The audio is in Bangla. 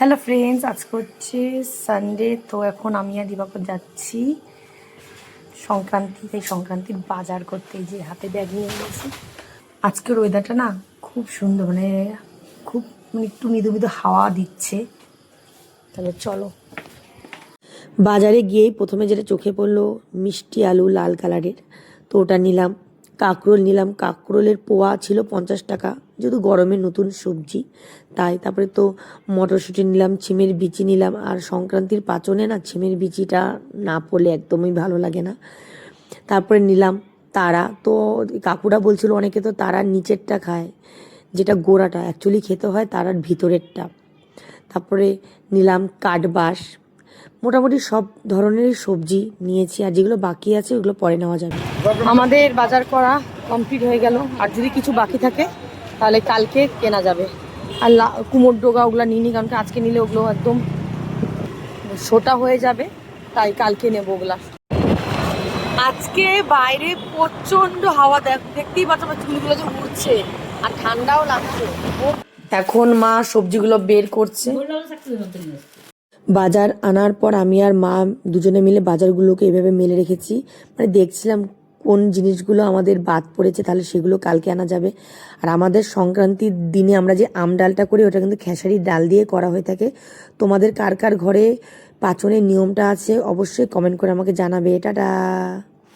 হ্যালো ফ্রেন্ডস, আজকে হচ্ছে সানডে। তো এখন আমি আর দিবাকর যাচ্ছি সংক্রান্তির বাজার করতে। যে হাতে ব্যাগ নিয়ে গেছি। আজকের ওয়েদারটা না খুব সুন্দর, খুব একটু মৃদু মৃদু হাওয়া দিচ্ছে। তাহলে চলো। বাজারে গিয়েই প্রথমে যেটা চোখে পড়লো মিষ্টি আলু লাল কালারের, তো ওটা নিলাম। কাঁকরোল নিলাম, কাঁকরোলের পোয়া ছিল 50 টাকা, যেহেতু গরমের নতুন সবজি তাই। তারপরে তো মটরশুঁটি নিলাম, ছিমের বিচি নিলাম। আর সংক্রান্তির পাচনে না ছিমের বিচিটা না পড়লে একদমই ভালো লাগে না। তারপরে নিলাম তারা। তো কাকুরা বলছিল অনেকে তো তারার নিচেরটা খায়, যেটা গোড়াটা অ্যাকচুয়ালি খেতে হয় তারার ভিতরেরটা। তারপরে নিলাম কাঠবাস। মোটামুটি সব ধরনেরই সবজি নিয়েছি, আর যেগুলো বাকি আছে ওগুলো পরে নেওয়া যাবে। আমাদের বাজার করা কমপ্লিট হয়ে গেল, আর যদি কিছু বাকি থাকে তাহলে কালকে কেনা যাবে। আর কুমোর ডোগা ওগুলো নিইনি, কারণ আজকে নিলে ওগুলো একদম ছোটা হয়ে যাবে, তাই কালকে নেবো ওগুলা। আজকে বাইরে প্রচন্ড হাওয়া, দেখতেই পাচ্ছ আমার চুলগুলো যে উড়ছে, আর ঠান্ডাও লাগছে। এখন মা সবজিগুলো বের করছে। বাজার আনার পর আমি আর মা দুজনে মিলে বাজারগুলোকে এভাবে মেলে রেখেছি। দেখছিলাম কোন জিনিসগুলো আমাদের বাদ পড়েছে, তাহলে সেগুলো কালকে আনা যাবে। আর আমাদের সংক্রান্তির দিনে আমরা যে আম ডালটা করি ওটা কিন্তু খেসারির ডাল দিয়ে করা হয়ে থাকে। তোমাদের কার কার ঘরে পাচনের নিয়মটা আছে অবশ্যই কমেন্ট করে আমাকে জানাবে। টাটা।